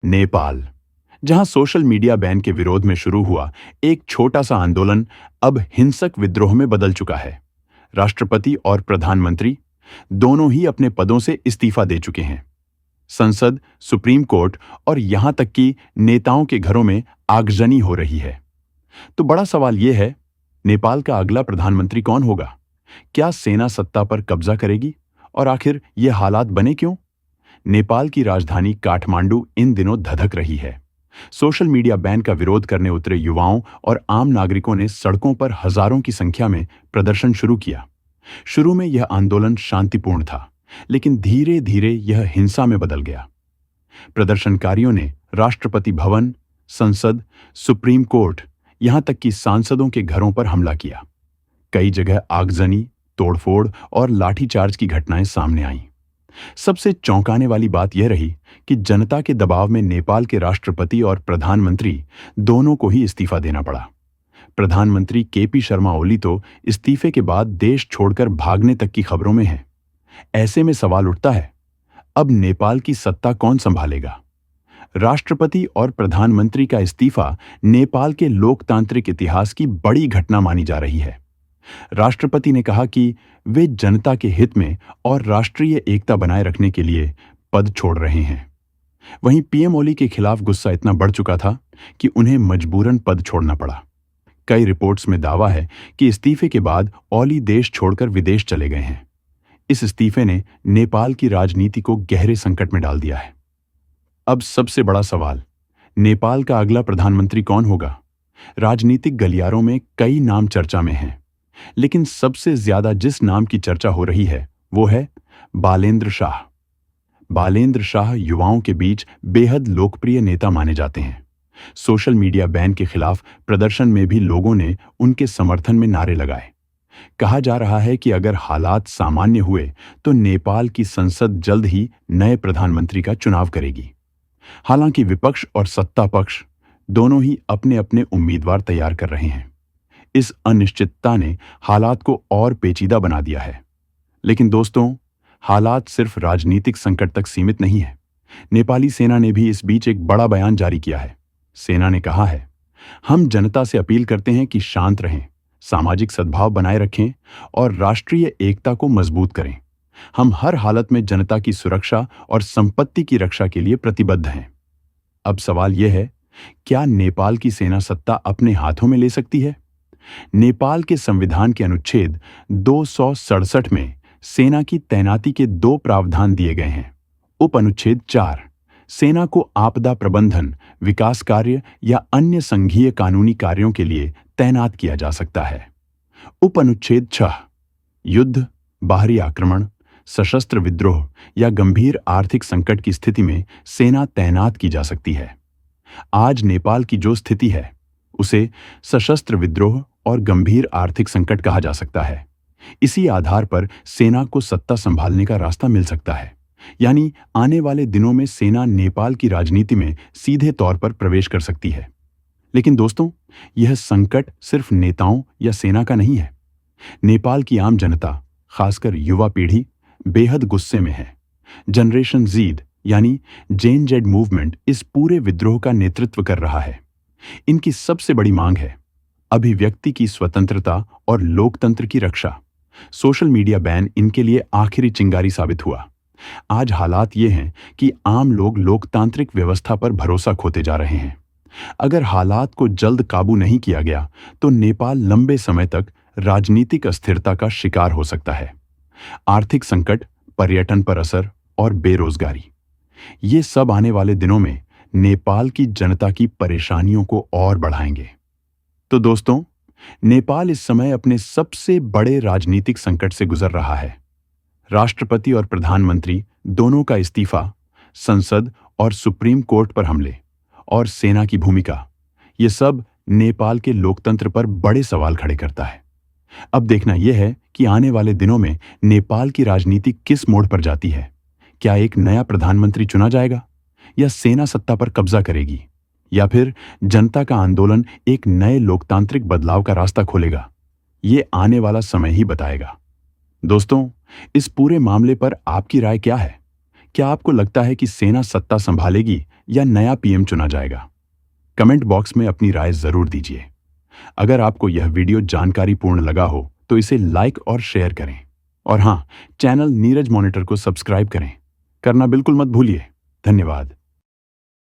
नेपाल, जहां social media ban के विरोध में शुरू हुआ एक छोटा सा आंदोलन अब हिंसक विद्रोह में बदल चुका है। राष्ट्रपति और प्रधानमंत्री दोनों ही अपने पदों से इस्तीफा दे चुके हैं। संसद, सुप्रीम कोर्ट और यहां तक कि नेताओं के घरों में आगजनी हो रही है। तो बड़ा सवाल यह है, नेपाल का अगला प्रधानमंत्री कौन होगा? क्या सेना सत्ता पर कब्जा करेगी? और आखिर ये हालात बने क्यों? नेपाल की राजधानी काठमांडू इन दिनों धधक रही है। सोशल मीडिया बैन का विरोध करने उतरे युवाओं और आम नागरिकों ने सड़कों पर हजारों की संख्या में प्रदर्शन शुरू किया। शुरू में यह आंदोलन शांतिपूर्ण था, लेकिन धीरे धीरे यह हिंसा में बदल गया। प्रदर्शनकारियों ने राष्ट्रपति भवन, संसद, सुप्रीम कोर्ट, यहां तक कि सांसदों के घरों पर हमला किया। कई जगह आगजनी, तोड़फोड़ और लाठीचार्ज की घटनाएं सामने आईं। सबसे चौंकाने वाली बात यह रही कि जनता के दबाव में नेपाल के राष्ट्रपति और प्रधानमंत्री दोनों को ही इस्तीफा देना पड़ा। प्रधानमंत्री केपी शर्मा ओली तो इस्तीफे के बाद देश छोड़कर भागने तक की खबरों में हैं। ऐसे में सवाल उठता है, अब नेपाल की सत्ता कौन संभालेगा? राष्ट्रपति और प्रधानमंत्री का इस्तीफा नेपाल के लोकतांत्रिक इतिहास की बड़ी घटना मानी जा रही है। राष्ट्रपति ने कहा कि वे जनता के हित में और राष्ट्रीय एकता बनाए रखने के लिए पद छोड़ रहे हैं। वहीं पीएम ओली के खिलाफ गुस्सा इतना बढ़ चुका था कि उन्हें मजबूरन पद छोड़ना पड़ा। कई रिपोर्ट्स में दावा है कि इस्तीफे के बाद ओली देश छोड़कर विदेश चले गए हैं। इस इस्तीफे ने नेपाल की राजनीति को गहरे संकट में डाल दिया है। अब सबसे बड़ा सवाल, नेपाल का अगला प्रधानमंत्री कौन होगा? राजनीतिक गलियारों में कई नाम चर्चा में हैं, लेकिन सबसे ज्यादा जिस नाम की चर्चा हो रही है वो है बालेंद्र शाह। बालेंद्र शाह युवाओं के बीच बेहद लोकप्रिय नेता माने जाते हैं। सोशल मीडिया बैन के खिलाफ प्रदर्शन में भी लोगों ने उनके समर्थन में नारे लगाए। कहा जा रहा है कि अगर हालात सामान्य हुए तो नेपाल की संसद जल्द ही नए प्रधानमंत्री का चुनाव करेगी। हालांकि विपक्ष और सत्ता पक्ष दोनों ही अपने अपने उम्मीदवार तैयार कर रहे हैं। इस अनिश्चितता ने हालात को और पेचीदा बना दिया है। लेकिन दोस्तों, हालात सिर्फ राजनीतिक संकट तक सीमित नहीं है। नेपाली सेना ने भी इस बीच एक बड़ा बयान जारी किया है। सेना ने कहा है, हम जनता से अपील करते हैं कि शांत रहें, सामाजिक सद्भाव बनाए रखें और राष्ट्रीय एकता को मजबूत करें। हम हर हालत में जनता की सुरक्षा और संपत्ति की रक्षा के लिए प्रतिबद्ध हैं। अब सवाल यह है, क्या नेपाल की सेना सत्ता अपने हाथों में ले सकती है? नेपाल के संविधान के अनुच्छेद 267 में सेना की तैनाती के दो प्रावधान दिए गए हैं। उप अनुच्छेद 4, सेना को आपदा प्रबंधन, विकास कार्य या अन्य संघीय कानूनी कार्यों के लिए तैनात किया जा सकता है। उप अनुच्छेद 6, युद्ध, बाहरी आक्रमण, सशस्त्र विद्रोह या गंभीर आर्थिक संकट की स्थिति में सेना तैनात की जा सकती है। आज नेपाल की जो स्थिति है उसे सशस्त्र विद्रोह और गंभीर आर्थिक संकट कहा जा सकता है। इसी आधार पर सेना को सत्ता संभालने का रास्ता मिल सकता है। यानी आने वाले दिनों में सेना नेपाल की राजनीति में सीधे तौर पर प्रवेश कर सकती है। लेकिन दोस्तों, यह संकट सिर्फ नेताओं या सेना का नहीं है। नेपाल की आम जनता, खासकर युवा पीढ़ी, बेहद गुस्से में है। जनरेशन ज़ेड यानी जेन जेड मूवमेंट इस पूरे विद्रोह का नेतृत्व कर रहा है। इनकी सबसे बड़ी मांग है अभिव्यक्ति की स्वतंत्रता और लोकतंत्र की रक्षा। सोशल मीडिया बैन इनके लिए आखिरी चिंगारी साबित हुआ। आज हालात ये हैं कि आम लोग लोकतांत्रिक व्यवस्था पर भरोसा खोते जा रहे हैं। अगर हालात को जल्द काबू नहीं किया गया तो नेपाल लंबे समय तक राजनीतिक अस्थिरता का शिकार हो सकता है। आर्थिक संकट, पर्यटन पर असर और बेरोजगारी, ये सब आने वाले दिनों में नेपाल की जनता की परेशानियों को और बढ़ाएंगे। तो दोस्तों, नेपाल इस समय अपने सबसे बड़े राजनीतिक संकट से गुजर रहा है। राष्ट्रपति और प्रधानमंत्री दोनों का इस्तीफा, संसद और सुप्रीम कोर्ट पर हमले और सेना की भूमिका, ये सब नेपाल के लोकतंत्र पर बड़े सवाल खड़े करता है। अब देखना यह है कि आने वाले दिनों में नेपाल की राजनीति किस मोड़ पर जाती है। क्या एक नया प्रधानमंत्री चुना जाएगा, या सेना सत्ता पर कब्जा करेगी, या फिर जनता का आंदोलन एक नए लोकतांत्रिक बदलाव का रास्ता खोलेगा? ये आने वाला समय ही बताएगा। दोस्तों, इस पूरे मामले पर आपकी राय क्या है? क्या आपको लगता है कि सेना सत्ता संभालेगी या नया पीएम चुना जाएगा? कमेंट बॉक्स में अपनी राय जरूर दीजिए। अगर आपको यह वीडियो जानकारीपूर्ण लगा हो तो इसे लाइक और शेयर करें। और हाँ, चैनल नीरज मॉनिटर को सब्सक्राइब करें। करना बिल्कुल मत भूलिए। धन्यवाद।